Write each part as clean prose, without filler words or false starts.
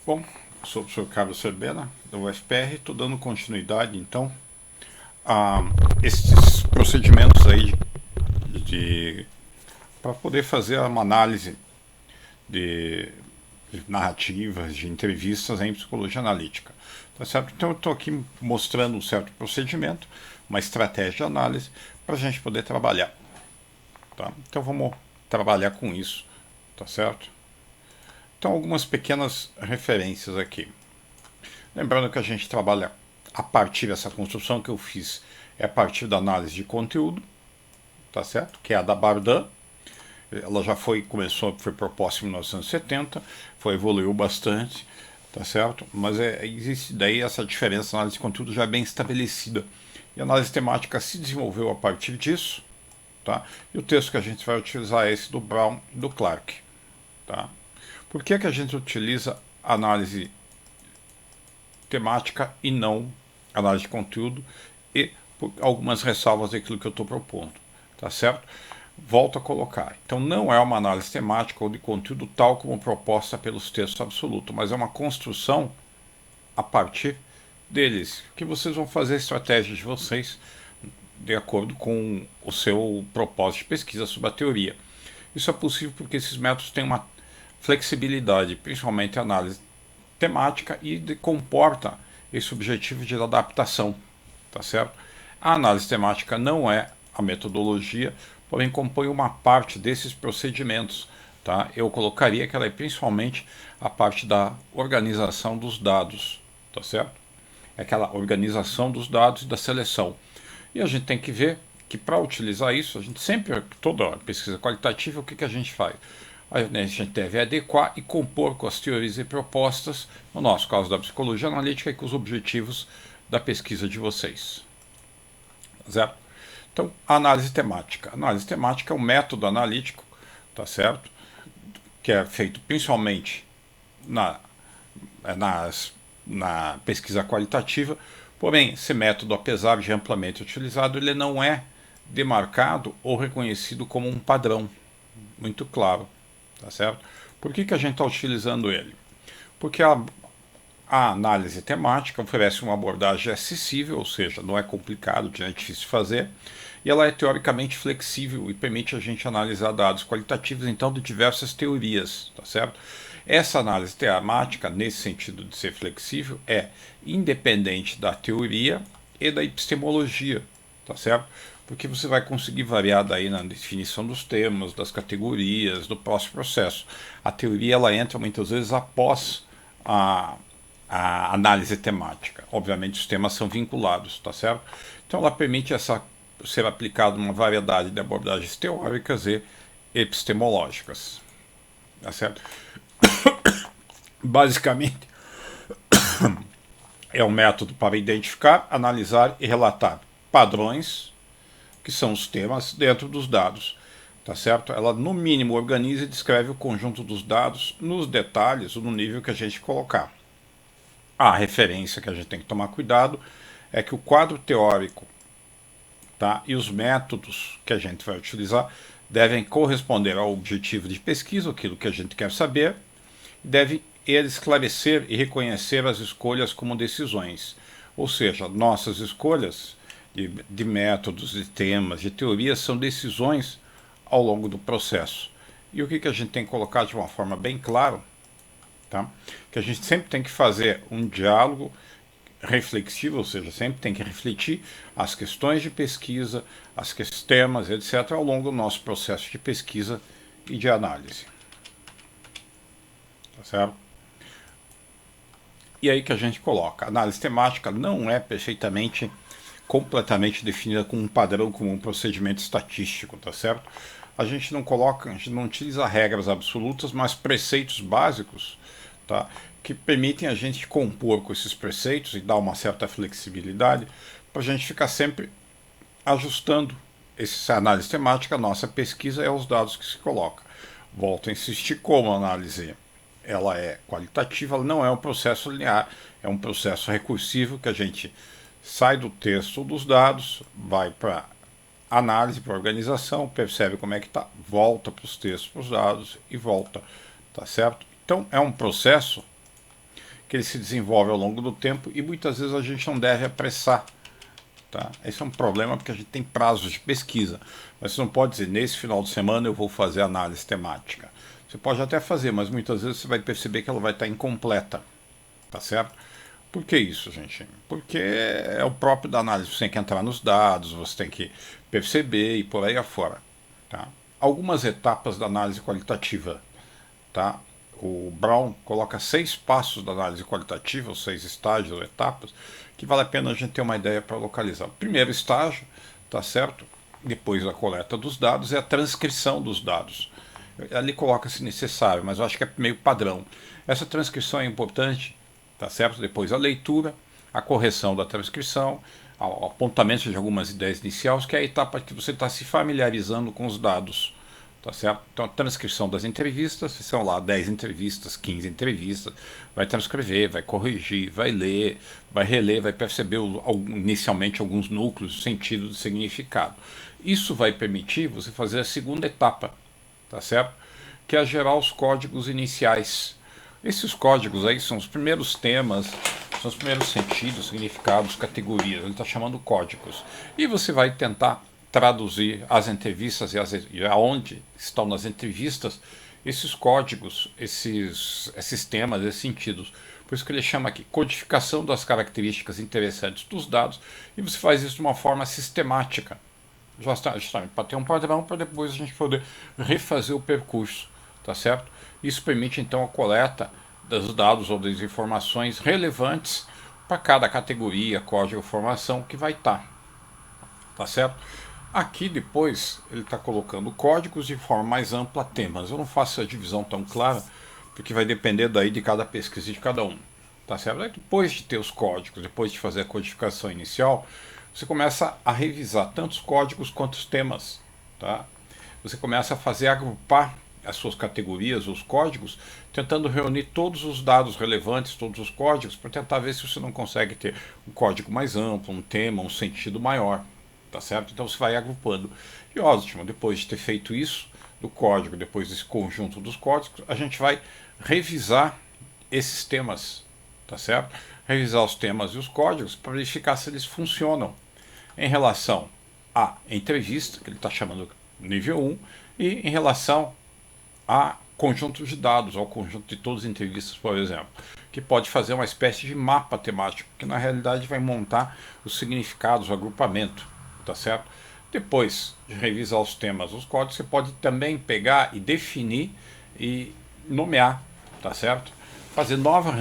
Bom, sou o professor Carlos Cerbena, da UFPR, estou dando continuidade, então, a esses procedimentos aí para poder fazer uma análise de, de narrativas, de entrevistas em psicologia analítica. Tá certo? Então, eu estou aqui mostrando um certo procedimento, uma estratégia de análise, para a gente poder trabalhar. Tá? Então, vamos trabalhar com isso, tá certo? Então, algumas pequenas referências aqui. Lembrando que a gente trabalha a partir dessa construção que eu fiz, é a partir da análise de conteúdo, tá certo? Que é a da Bardan. Ela já foi proposta em 1970, evoluiu bastante, tá certo? Mas existe daí essa diferença, a análise de conteúdo já é bem estabelecida. E a análise temática se desenvolveu a partir disso, tá? E o texto que a gente vai utilizar é esse do Brown e do Clark, tá? Por que a gente utiliza análise temática e não análise de conteúdo, e por algumas ressalvas daquilo que eu estou propondo, tá certo? Volto a colocar. Então não é uma análise temática ou de conteúdo tal como proposta pelos textos absolutos, mas é uma construção a partir deles, que vocês vão fazer a estratégia de vocês de acordo com o seu propósito de pesquisa sobre a teoria. Isso é possível porque esses métodos têm uma flexibilidade, principalmente a análise temática, e comporta esse objetivo de adaptação, tá certo? A análise temática não é a metodologia, porém compõe uma parte desses procedimentos, tá? Eu colocaria que ela é principalmente a parte da organização dos dados, tá certo? É aquela organização dos dados e da seleção. E a gente tem que ver que para utilizar isso, a gente sempre, toda pesquisa qualitativa, o que a gente faz? A gente deve adequar e compor com as teorias e propostas, no nosso caso da psicologia analítica, e com os objetivos da pesquisa de vocês. Certo? Então, a análise temática. A análise temática é um método analítico, tá certo? Que é feito principalmente na, na pesquisa qualitativa, porém, esse método, apesar de amplamente utilizado, ele não é demarcado ou reconhecido como um padrão muito claro, tá certo? Por que a gente está utilizando ele? Porque a análise temática oferece uma abordagem acessível, ou seja, não é complicado, não é difícil de fazer, e ela é teoricamente flexível e permite a gente analisar dados qualitativos, então, de diversas teorias, tá certo? Essa análise temática, nesse sentido de ser flexível, é independente da teoria e da epistemologia, tá certo? Porque você vai conseguir variar daí na definição dos termos, das categorias, do próximo processo. A teoria ela entra muitas vezes após a análise temática. Obviamente os temas são vinculados, tá certo? Então ela permite ser aplicada uma variedade de abordagens teóricas e epistemológicas, tá certo? Basicamente é um método para identificar, analisar e relatar padrões, que são os temas, dentro dos dados, tá certo? Ela, no mínimo, organiza e descreve o conjunto dos dados nos detalhes ou no nível que a gente colocar. A referência que a gente tem que tomar cuidado é que o quadro teórico, tá, e os métodos que a gente vai utilizar devem corresponder ao objetivo de pesquisa, aquilo que a gente quer saber, e deve ele esclarecer e reconhecer as escolhas como decisões. Ou seja, nossas escolhas de métodos, de temas, de teorias são decisões ao longo do processo. E o que a gente tem que colocar de uma forma bem clara, tá? Que a gente sempre tem que fazer um diálogo reflexivo, ou seja, sempre tem que refletir as questões de pesquisa, os temas, etc., ao longo do nosso processo de pesquisa e de análise. Tá certo? E aí que a gente coloca. A análise temática não é perfeitamente, completamente definida como um padrão, como um procedimento estatístico, tá certo? A gente não coloca, a gente não utiliza regras absolutas, mas preceitos básicos, tá? Que permitem a gente compor com esses preceitos e dar uma certa flexibilidade para a gente ficar sempre ajustando essa análise temática, a nossa pesquisa é os dados que se coloca. Volto a insistir, como a análise ela é qualitativa, ela não é um processo linear, é um processo recursivo que a gente sai do texto dos dados, vai para análise, para organização, percebe como é que está, volta para os textos, para os dados e volta, tá certo? Então é um processo que ele se desenvolve ao longo do tempo e muitas vezes a gente não deve apressar. Tá? Esse é um problema porque a gente tem prazos de pesquisa, mas você não pode dizer, nesse final de semana eu vou fazer análise temática. Você pode até fazer, mas muitas vezes você vai perceber que ela vai estar incompleta, tá certo? Por que isso, gente? Porque é o próprio da análise, você tem que entrar nos dados, você tem que perceber e por aí afora. Tá? Algumas etapas da análise qualitativa, tá? O Brown coloca 6 passos da análise qualitativa, ou 6 estágios ou etapas, que vale a pena a gente ter uma ideia para localizar. O primeiro estágio, tá certo? Depois da coleta dos dados, é a transcrição dos dados. Ali coloca se necessário, mas eu acho que é meio padrão. Essa transcrição é importante, tá certo? Depois a leitura, a correção da transcrição, o apontamento de algumas ideias iniciais, que é a etapa que você está se familiarizando com os dados. Tá certo? Então a transcrição das entrevistas, são lá 10 entrevistas, 15 entrevistas, vai transcrever, vai corrigir, vai ler, vai reler, vai perceber inicialmente alguns núcleos, sentido e significado. Isso vai permitir você fazer a segunda etapa, tá certo? Que é gerar os códigos iniciais. Esses códigos aí são os primeiros temas, são os primeiros sentidos, significados, categorias, ele está chamando códigos. E você vai tentar traduzir as entrevistas e aonde estão nas entrevistas esses códigos, esses temas, esses sentidos. Por isso que ele chama aqui codificação das características interessantes dos dados, e você faz isso de uma forma sistemática, justamente para ter um padrão, para depois a gente poder refazer o percurso, tá certo? Isso permite então a coleta dos dados ou das informações relevantes para cada categoria, código, formação que vai estar, tá certo? Aqui depois ele está colocando códigos de forma mais ampla, temas. Eu não faço a divisão tão clara, porque vai depender daí de cada pesquisa de cada um. Tá certo? Aí depois de ter os códigos, depois de fazer a codificação inicial, você começa a revisar tanto os códigos quanto os temas. Tá? Você começa a fazer agrupar as suas categorias, os códigos, tentando reunir todos os dados relevantes, todos os códigos, para tentar ver se você não consegue ter um código mais amplo, um tema, um sentido maior. Tá certo? Então você vai agrupando. E ótimo, depois de ter feito isso, do código, depois desse conjunto dos códigos, a gente vai revisar esses temas, tá certo? Revisar os temas e os códigos para verificar se eles funcionam em relação à entrevista, que ele está chamando nível 1, e em relação a conjunto de dados, ao conjunto de todas as entrevistas, por exemplo, que pode fazer uma espécie de mapa temático, que na realidade vai montar os significados, o agrupamento. Tá certo? Depois de revisar os temas, os códigos, você pode também pegar e definir e nomear, tá certo? Fazer nova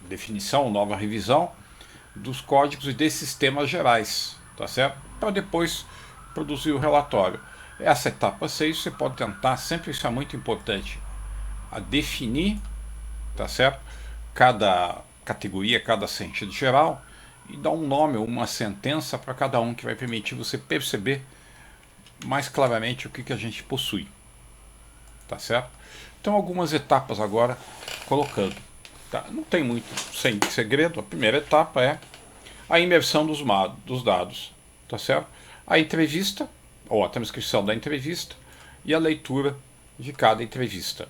definição, nova revisão dos códigos e desses temas gerais, tá certo? Para depois produzir o relatório. Essa etapa 6 você pode tentar, sempre isso é muito importante, a definir, tá certo? Cada categoria, cada sentido geral, e dar um nome ou uma sentença para cada um, que vai permitir você perceber mais claramente o que a gente possui. Tá certo? Então algumas etapas agora colocando. Tá? Não tem muito sem segredo. A primeira etapa é a imersão dos dados. Tá certo? A entrevista, ou a transcrição da entrevista, e a leitura de cada entrevista.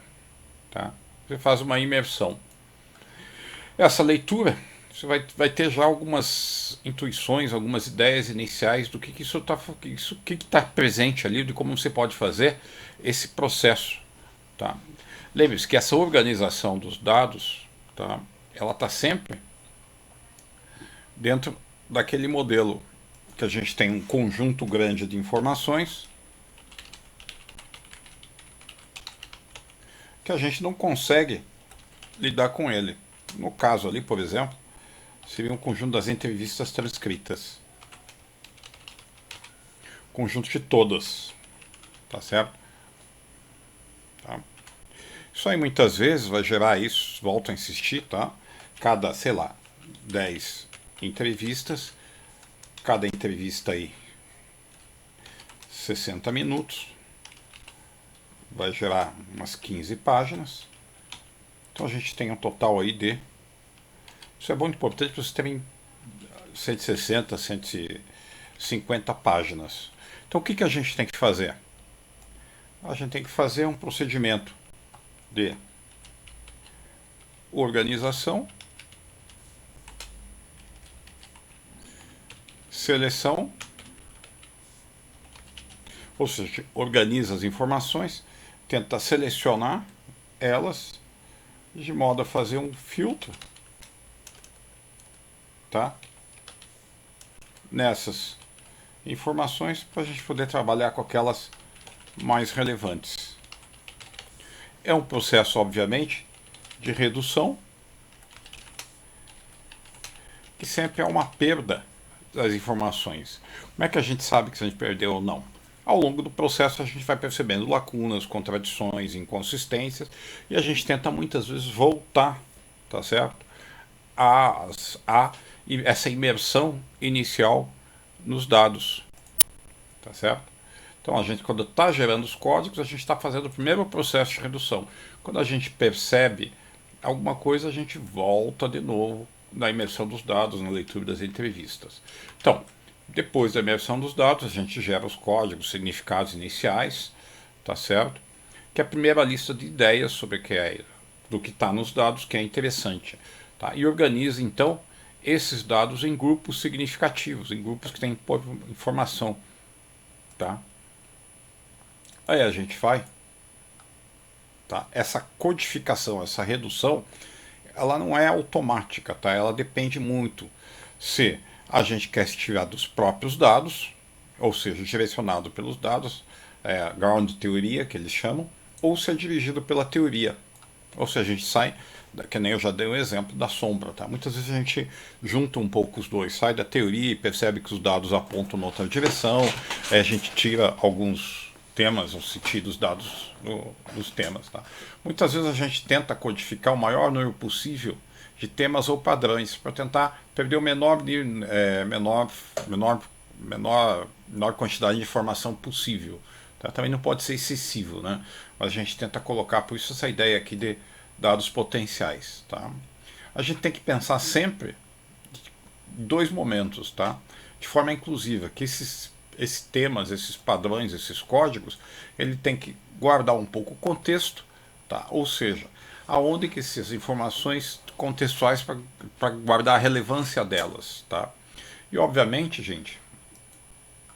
Tá? Você faz uma imersão. Essa leitura, você vai ter já algumas intuições, algumas ideias iniciais do que isso está presente ali, de como você pode fazer esse processo. Tá? Lembre-se que essa organização dos dados, tá, ela está sempre dentro daquele modelo que a gente tem um conjunto grande de informações que a gente não consegue lidar com ele. No caso ali, por exemplo, seria um conjunto das entrevistas transcritas. Conjunto de todas. Tá certo? Tá. Isso aí muitas vezes vai gerar isso, volto a insistir, tá? Cada, sei lá, 10 entrevistas, cada entrevista aí 60 minutos, vai gerar umas 15 páginas. Então a gente tem um total aí de... Isso é muito importante para vocês terem 160, 150 páginas. Então o que a gente tem que fazer? A gente tem que fazer um procedimento de organização, seleção, ou seja, organiza as informações, tenta selecionar elas de modo a fazer um filtro, tá? Nessas informações para a gente poder trabalhar com aquelas mais relevantes. É um processo, obviamente, de redução, que sempre é uma perda das informações. Como é que a gente sabe que a gente perdeu ou não? Ao longo do processo a gente vai percebendo lacunas, contradições, inconsistências, e a gente tenta muitas vezes voltar, tá certo? A essa imersão inicial nos dados, tá certo? Então a gente, quando está gerando os códigos, a gente está fazendo o primeiro processo de redução. Quando a gente percebe alguma coisa, a gente volta de novo na imersão dos dados, na leitura das entrevistas. Então, depois da imersão dos dados, a gente gera os códigos, significados iniciais, tá certo? Que é a primeira lista de ideias sobre o que é, do que está nos dados, que é interessante, tá? E organiza então esses dados em grupos significativos, em grupos que têm informação, tá? Aí a gente vai, tá? Essa codificação, essa redução, ela não é automática, tá? Ela depende muito se a gente quer tirar dos próprios dados, ou seja, direcionado pelos dados, ground teoria, que eles chamam, ou se é dirigido pela teoria. Ou seja, a gente sai, que nem eu já dei um exemplo da sombra, tá? Muitas vezes a gente junta um pouco os dois, sai da teoria e percebe que os dados apontam em outra direção, a gente tira alguns temas, os sentidos dados dos temas, tá? Muitas vezes a gente tenta codificar o maior número possível de temas ou padrões para tentar perder o menor quantidade de informação possível. Tá? Também não pode ser excessivo, né? Mas a gente tenta colocar, por isso essa ideia aqui de dados potenciais. Tá? A gente tem que pensar sempre em dois momentos, tá? De forma inclusiva, que esses temas, esses padrões, esses códigos, ele tem que guardar um pouco o contexto, tá? Ou seja, aonde que essas informações contextuais para guardar a relevância delas, tá? E obviamente, gente,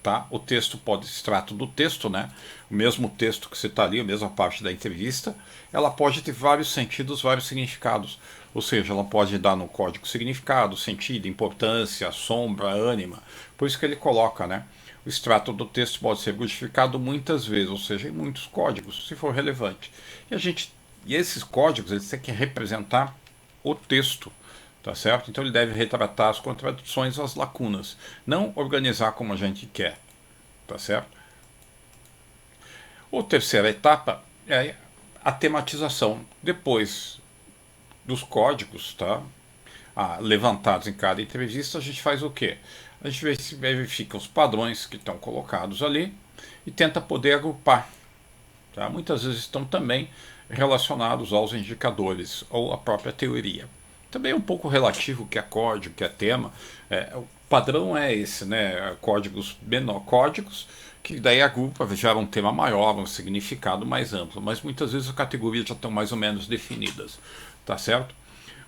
tá? O texto pode se trata do texto, né? O mesmo texto que você está ali, a mesma parte da entrevista, ela pode ter vários sentidos, vários significados. Ou seja, ela pode dar no código significado, sentido, importância, sombra, ânima. Por isso que ele coloca, né? O extrato do texto pode ser modificado muitas vezes, ou seja, em muitos códigos, se for relevante. E esses códigos, eles têm que representar o texto, tá certo? Então ele deve retratar as contradições, as lacunas, não organizar como a gente quer, tá certo? A terceira etapa é a tematização. Depois dos códigos, tá? Levantados em cada entrevista, a gente faz o quê? A gente verifica os padrões que estão colocados ali e tenta poder agrupar. Tá? Muitas vezes estão também relacionados aos indicadores ou à própria teoria. Também é um pouco relativo o que é código, o que é tema. O padrão é esse, né? Códigos códigos, que daí agrupa, gera um tema maior, um significado mais amplo. Mas muitas vezes as categorias já estão mais ou menos definidas, tá certo?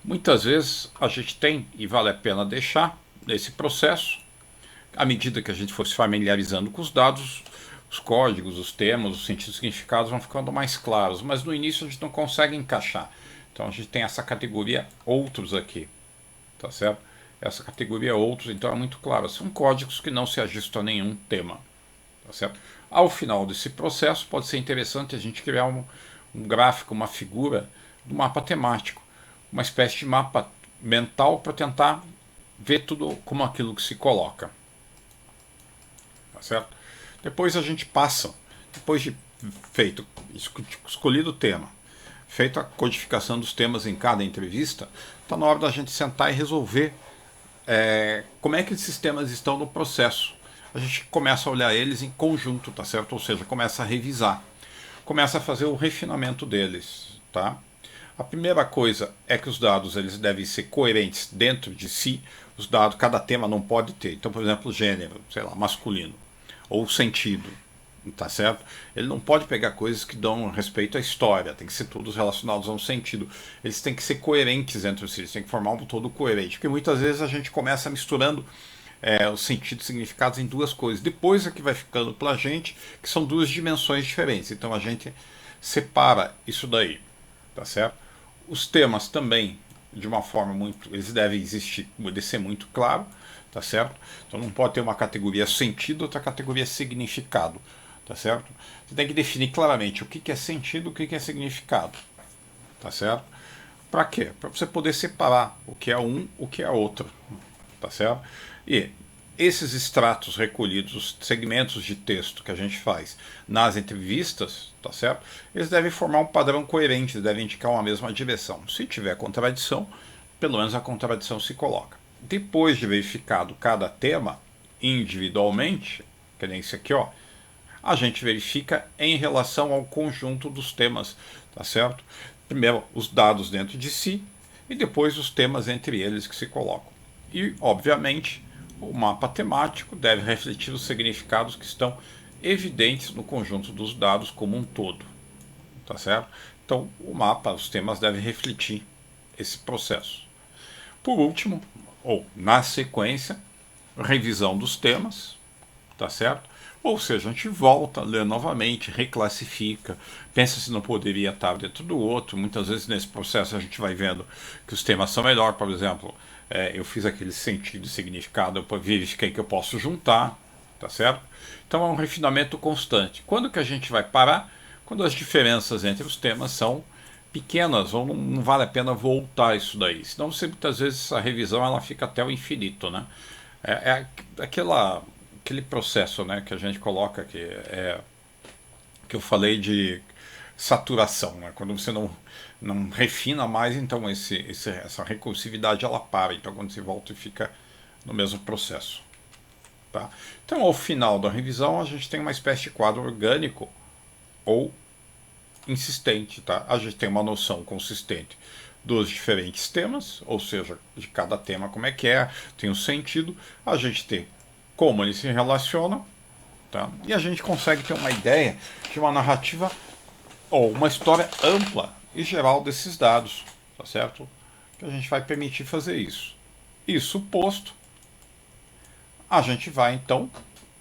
Muitas vezes a gente tem, e vale a pena deixar, nesse processo, à medida que a gente for se familiarizando com os dados, os códigos, os temas, os sentidos significados vão ficando mais claros, mas no início a gente não consegue encaixar. Então a gente tem essa categoria outros aqui, tá certo? Essa categoria outros, então é muito claro, são códigos que não se ajustam a nenhum tema, tá certo? Ao final desse processo pode ser interessante a gente criar um gráfico, uma figura do mapa temático, uma espécie de mapa mental para tentar ver tudo como aquilo que se coloca, tá certo? Depois a gente passa, depois de feito, escolhido o tema, feita a codificação dos temas em cada entrevista, está na hora da gente sentar e resolver como é que esses temas estão no processo. A gente começa a olhar eles em conjunto, tá certo? Ou seja, começa a revisar, começa a fazer o refinamento deles, tá? A primeira coisa é que os dados eles devem ser coerentes dentro de si. Os dados, cada tema não pode ter. Então, por exemplo, gênero, sei lá, masculino, ou sentido, tá certo? Ele não pode pegar coisas que dão respeito à história, tem que ser todos relacionados a um sentido. Eles têm que ser coerentes entre si, eles têm que formar um todo coerente, porque muitas vezes a gente começa misturando os sentidos e significados em duas coisas. Depois é que vai ficando pra gente que são duas dimensões diferentes, então a gente separa isso daí, tá certo? Os temas também, de uma forma muito, eles devem existir, deve ser muito claro, tá certo? Então não pode ter uma categoria sentido, outra categoria significado, tá certo? Você tem que definir claramente o que é sentido, o que é significado, tá certo? Para quê? Para você poder separar o que é um, o que é outro, tá certo? E esses extratos recolhidos, os segmentos de texto que a gente faz nas entrevistas, tá certo? Eles devem formar um padrão coerente, devem indicar uma mesma direção. Se tiver contradição, pelo menos a contradição se coloca. Depois de verificado cada tema individualmente, que nem esse aqui, ó, a gente verifica em relação ao conjunto dos temas, tá certo? Primeiro os dados dentro de si e depois os temas entre eles que se colocam. E, obviamente, o mapa temático deve refletir os significados que estão evidentes no conjunto dos dados como um todo, tá certo? Então, o mapa, os temas devem refletir esse processo. Por último, ou na sequência, revisão dos temas, tá certo? Ou seja, a gente volta, lê novamente, reclassifica, pensa se não poderia estar dentro do outro. Muitas vezes nesse processo a gente vai vendo que os temas são melhores. Por exemplo, eu fiz aquele sentido e significado, eu verifiquei que eu posso juntar, tá certo? Então é um refinamento constante. Quando que a gente vai parar? Quando as diferenças entre os temas são pequenas, ou não vale a pena voltar isso daí. Senão você, muitas vezes essa revisão ela fica até o infinito, né? Aquele processo, né, que a gente coloca que eu falei de saturação, né? Quando você não refina mais, então essa recursividade ela para, então quando você volta e fica no mesmo processo, tá? Então ao final da revisão a gente tem uma espécie de quadro orgânico ou insistente, tá? A gente tem uma noção consistente dos diferentes temas, ou seja, de cada tema como é que é, tem um sentido, a gente tem como eles se relacionam, tá? E a gente consegue ter uma ideia de uma narrativa ou uma história ampla e geral desses dados, tá certo? Que a gente vai permitir fazer isso. Isso posto, a gente vai então,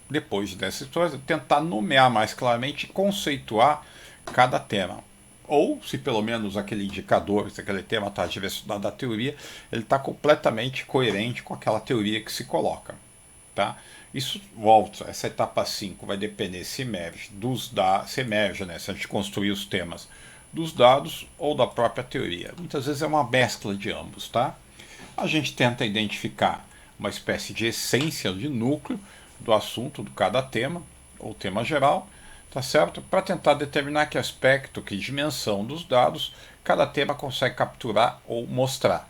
depois dessa história, tentar nomear mais claramente e conceituar cada tema. Ou, se pelo menos aquele indicador, se aquele tema está direcionado à teoria, ele está completamente coerente com aquela teoria que se coloca. Tá? Isso volta, essa etapa 5 vai depender se emerge se emerge, né, se a gente construir os temas dos dados ou da própria teoria. Muitas vezes é uma mescla de ambos, tá? A gente tenta identificar uma espécie de essência, de núcleo do assunto, de cada tema, ou tema geral, tá certo? Para tentar determinar que aspecto, que dimensão dos dados cada tema consegue capturar ou mostrar,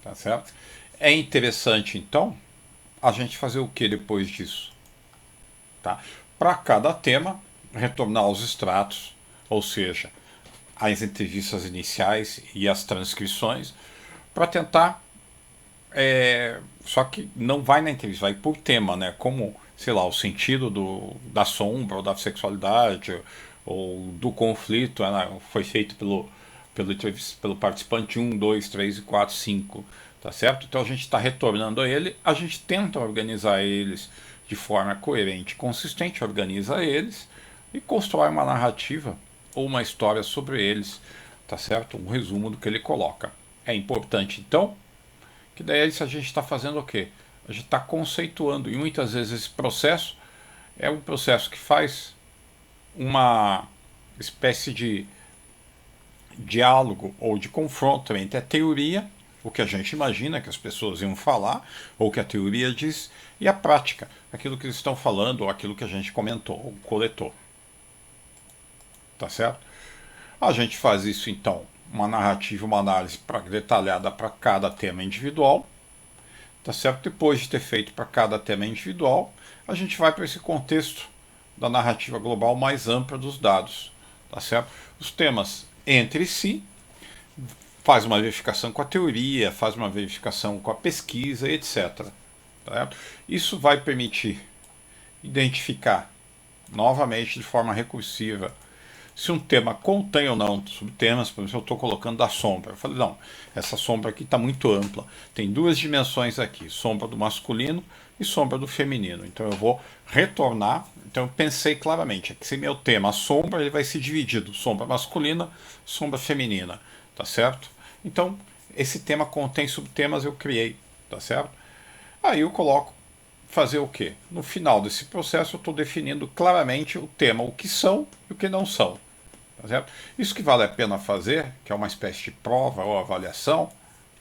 tá certo? É interessante, então, a gente fazer o que depois disso? Tá? Para cada tema, retornar os extratos, ou seja, as entrevistas iniciais e as transcrições, para tentar. Só que não vai na entrevista, vai por tema, né? Como, sei lá, o sentido da sombra, ou da sexualidade, ou do conflito, né? Foi feito pelo participante 1, 2, 3 e 4, 5. Tá certo? Então a gente está retornando a ele, a gente tenta organizar eles de forma coerente e consistente, organiza eles e constrói uma narrativa ou uma história sobre eles, tá certo? Um resumo do que ele coloca. É importante, então, que daí a gente está fazendo o quê? A gente está conceituando, e muitas vezes esse processo é um processo que faz uma espécie de diálogo ou de confronto entre a teoria, o que a gente imagina que as pessoas iam falar, ou que a teoria diz, e a prática, aquilo que eles estão falando, ou aquilo que a gente comentou, ou coletou. Tá certo? A gente faz isso, então, uma narrativa, uma análise detalhada para cada tema individual, tá certo? Depois de ter feito para cada tema individual, a gente vai para esse contexto da narrativa global mais ampla dos dados, tá certo? Os temas entre si, faz uma verificação com a teoria, faz uma verificação com a pesquisa, etc. Tá? Isso vai permitir identificar novamente de forma recursiva, se um tema contém ou não subtemas. Por exemplo, eu estou colocando da sombra. Eu falei, não, essa sombra aqui está muito ampla. Tem duas dimensões aqui, sombra do masculino e sombra do feminino. Então eu vou retornar. Então eu pensei claramente, que se meu tema, a sombra, ele vai ser dividido, sombra masculina, sombra feminina, tá certo? Então, esse tema contém subtemas, eu criei, tá certo? Aí eu coloco fazer o quê? No final desse processo eu estou definindo claramente o tema, o que são e o que não são. Tá certo? Isso que vale a pena fazer, que é uma espécie de prova ou avaliação,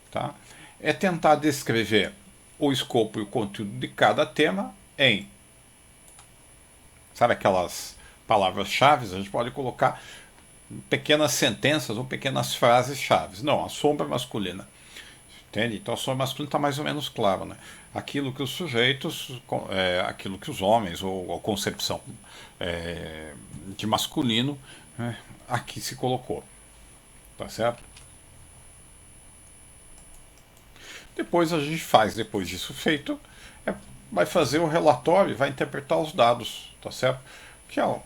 tá? É tentar descrever o escopo e o conteúdo de cada tema em, sabe aquelas palavras-chave? A gente pode colocar pequenas sentenças ou pequenas frases-chave. Não, a sombra masculina. Entende? Então a sombra masculina está mais ou menos claro, né? Aquilo que os sujeitos, aquilo que os homens, ou a concepção de masculino, né, aqui se colocou. Tá certo? Depois a gente faz, depois disso feito, vai fazer o relatório e vai interpretar os dados, tá certo? Que é um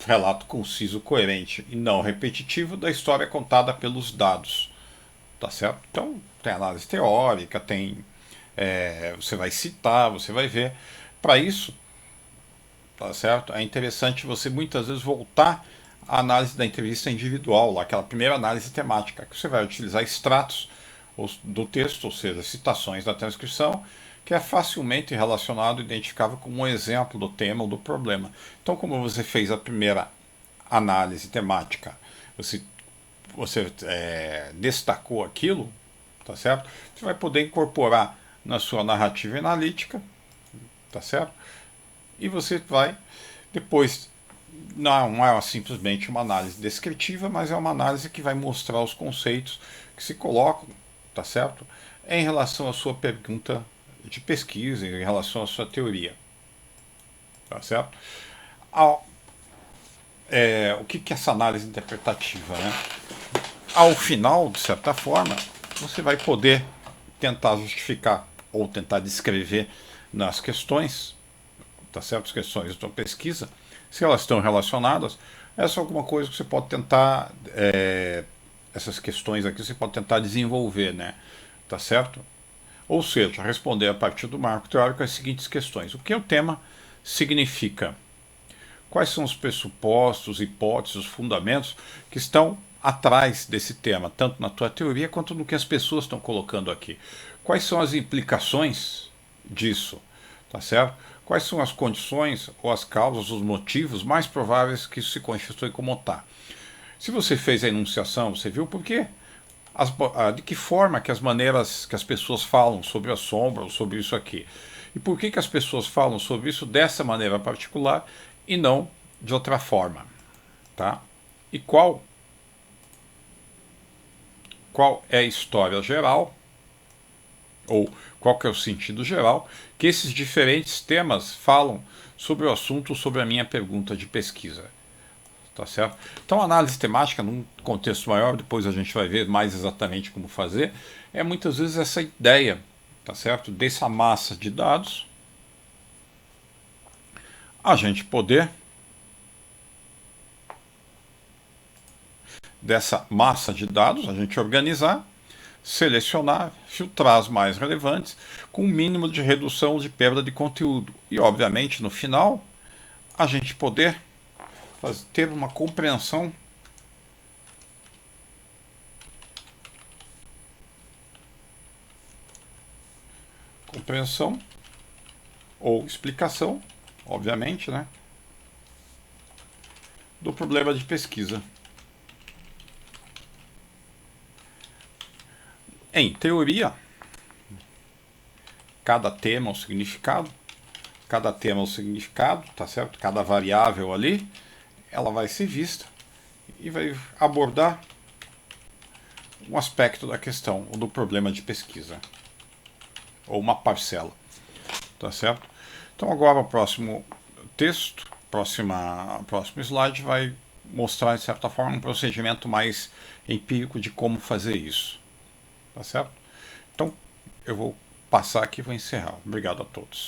relato conciso, coerente e não repetitivo da história contada pelos dados, tá certo? Então tem análise teórica, tem você vai citar, você vai ver. Para isso, tá certo? É interessante você muitas vezes voltar à análise da entrevista individual, lá, aquela primeira análise temática, que você vai utilizar extratos do texto, ou seja, citações da transcrição, que é facilmente relacionado e identificável como um exemplo do tema ou do problema. Então, como você fez a primeira análise temática, você destacou aquilo, tá certo? Você vai poder incorporar na sua narrativa analítica, tá certo? E você vai depois, não é simplesmente uma análise descritiva, mas é uma análise que vai mostrar os conceitos que se colocam, tá certo? Em relação à sua pergunta de pesquisa, em relação à sua teoria, tá certo? O que é essa análise interpretativa, né? Ao final, de certa forma, você vai poder tentar justificar ou tentar descrever nas questões, tá certo? As questões da pesquisa, se elas estão relacionadas, essa é alguma coisa que você pode tentar, essas questões aqui você pode tentar desenvolver, né? Tá certo? Ou seja, responder a partir do marco teórico as seguintes questões: o que o tema significa? Quais são os pressupostos, hipóteses, os fundamentos que estão atrás desse tema, tanto na tua teoria quanto no que as pessoas estão colocando aqui? Quais são as implicações disso? Tá certo? Quais são as condições ou as causas, os motivos mais prováveis que isso se constitui como tal? Se você fez a enunciação, você viu por quê? De que forma que as maneiras que as pessoas falam sobre a sombra ou sobre isso aqui? E por que as pessoas falam sobre isso dessa maneira particular e não de outra forma? Tá? E qual é a história geral, ou qual que é o sentido geral, que esses diferentes temas falam sobre o assunto, sobre a minha pergunta de pesquisa. Tá certo? Então, a análise temática, num contexto maior, depois a gente vai ver mais exatamente como fazer, é muitas vezes essa ideia, tá certo? Dessa massa de dados, a gente poder, dessa massa de dados, a gente organizar, selecionar, filtrar as mais relevantes, com o mínimo de redução de perda de conteúdo. E, obviamente, no final, a gente poder ter uma compreensão ou explicação, obviamente, né, do problema de pesquisa. Em teoria, cada tema é um significado, tá certo? Cada variável ali, ela vai ser vista e vai abordar um aspecto da questão ou do problema de pesquisa, ou uma parcela, tá certo? Então agora o próximo texto, próximo slide vai mostrar, de certa forma, um procedimento mais empírico de como fazer isso, tá certo? Então eu vou passar aqui e vou encerrar. Obrigado a todos.